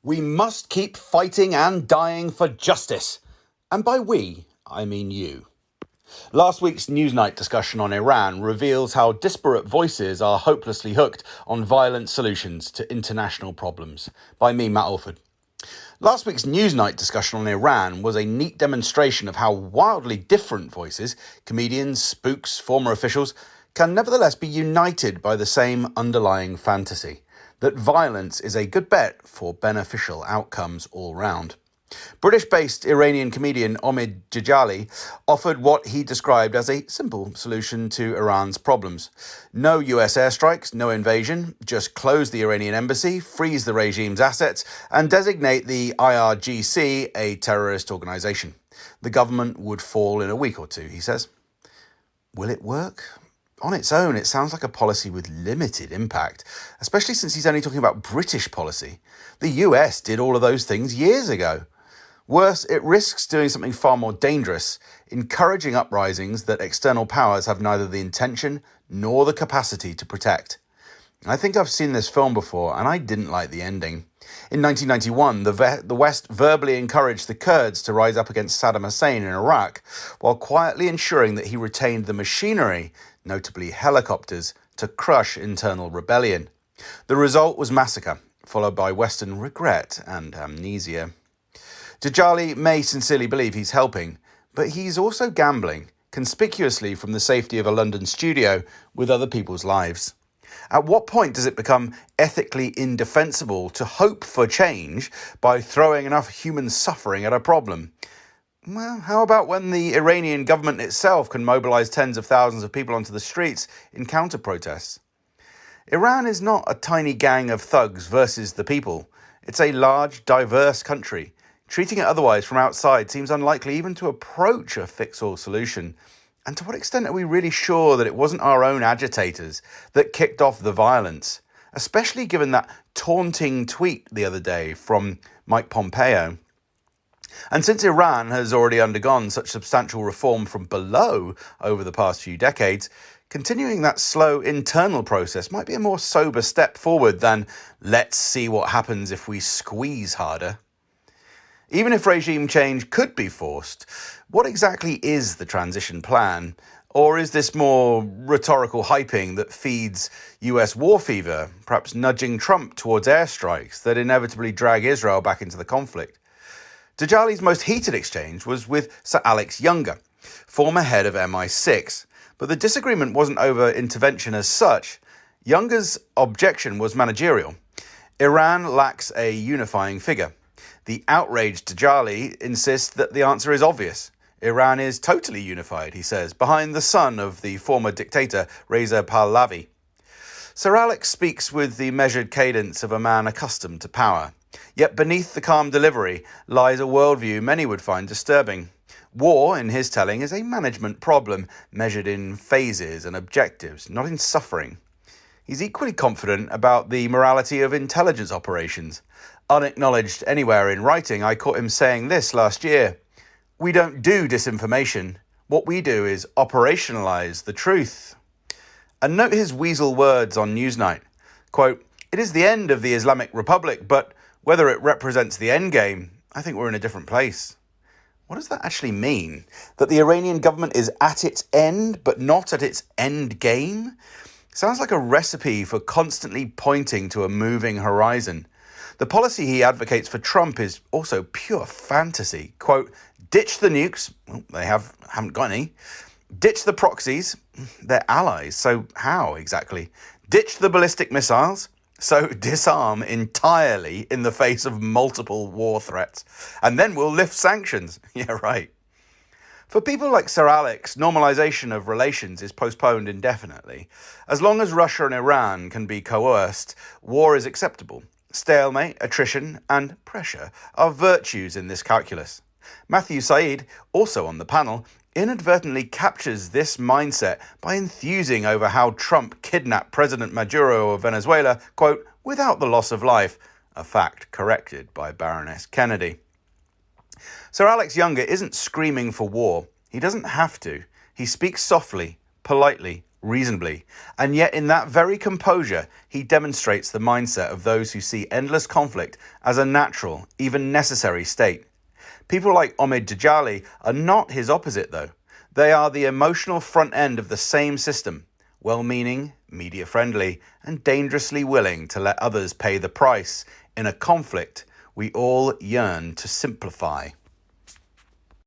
We must keep fighting and dying for justice. And by we, I mean you. Last week's Newsnight discussion on Iran reveals how disparate voices are hopelessly hooked on violent solutions to international problems. By me, Matt Alford. Last week's Newsnight discussion on Iran was a neat demonstration of how wildly different voices, comedians, spooks, former officials, can nevertheless be united by the same underlying fantasy, that violence is a good bet for beneficial outcomes all round. British-based Iranian comedian Omid Djalili offered what he described as a simple solution to Iran's problems. No US airstrikes, no invasion, just close the Iranian embassy, freeze the regime's assets, and designate the IRGC a terrorist organisation. The government would fall in a week or two, he says. Will it work? On its own, it sounds like a policy with limited impact, especially since he's only talking about British policy. The US did all of those things years ago. Worse, it risks doing something far more dangerous, encouraging uprisings that external powers have neither the intention nor the capacity to protect. I think I've seen this film before, and I didn't like the ending. In 1991, the West verbally encouraged the Kurds to rise up against Saddam Hussein in Iraq, while quietly ensuring that he retained the machinery, notably helicopters, to crush internal rebellion. The result was massacre, followed by Western regret and amnesia. Djalili may sincerely believe he's helping, but he's also gambling, conspicuously from the safety of a London studio, with other people's lives. At what point does it become ethically indefensible to hope for change by throwing enough human suffering at a problem? Well, how about when the Iranian government itself can mobilize tens of thousands of people onto the streets in counter-protests? Iran is not a tiny gang of thugs versus the people. It's a large, diverse country. Treating it otherwise from outside seems unlikely even to approach a fix-all solution. And to what extent are we really sure that it wasn't our own agitators that kicked off the violence, especially given that taunting tweet the other day from Mike Pompeo? And since Iran has already undergone such substantial reform from below over the past few decades, continuing that slow internal process might be a more sober step forward than let's see what happens if we squeeze harder. Even if regime change could be forced, what exactly is the transition plan? Or is this more rhetorical hyping that feeds US war fever, perhaps nudging Trump towards airstrikes that inevitably drag Israel back into the conflict? Djalili's most heated exchange was with Sir Alex Younger, former head of MI6, but the disagreement wasn't over intervention as such. Younger's objection was managerial. Iran lacks a unifying figure. The outraged Djalili insists that the answer is obvious. Iran is totally unified, he says, behind the son of the former dictator Reza Pahlavi. Sir Alex speaks with the measured cadence of a man accustomed to power. Yet beneath the calm delivery lies a worldview many would find disturbing. War, in his telling, is a management problem measured in phases and objectives, not in suffering. He's equally confident about the morality of intelligence operations. Unacknowledged anywhere in writing, I caught him saying this last year. We don't do disinformation. What we do is operationalize the truth. And note his weasel words on Newsnight. Quote, it is the end of the Islamic Republic, but whether it represents the end game, I think we're in a different place. What does that actually mean? That the Iranian government is at its end, but not at its end game? Sounds like a recipe for constantly pointing to a moving horizon. The policy he advocates for Trump is also pure fantasy. Quote, ditch the nukes. Well, they haven't got any. Ditch the proxies. They're allies. So how exactly? Ditch the ballistic missiles. So disarm entirely in the face of multiple war threats. And then we'll lift sanctions. Yeah, right. For people like Sir Alex, normalization of relations is postponed indefinitely. As long as Russia and Iran can be coerced, war is acceptable. Stalemate, attrition, and pressure are virtues in this calculus. Matthew Said, also on the panel, inadvertently captures this mindset by enthusing over how Trump kidnapped President Maduro of Venezuela, quote, without the loss of life, a fact corrected by Baroness Kennedy. Sir Alex Younger isn't screaming for war. He doesn't have to. He speaks softly, politely, reasonably, and yet in that very composure, he demonstrates the mindset of those who see endless conflict as a natural, even necessary state. People like Omid Djalili are not his opposite, though. They are the emotional front end of the same system, well-meaning, media-friendly, and dangerously willing to let others pay the price in a conflict we all yearn to simplify.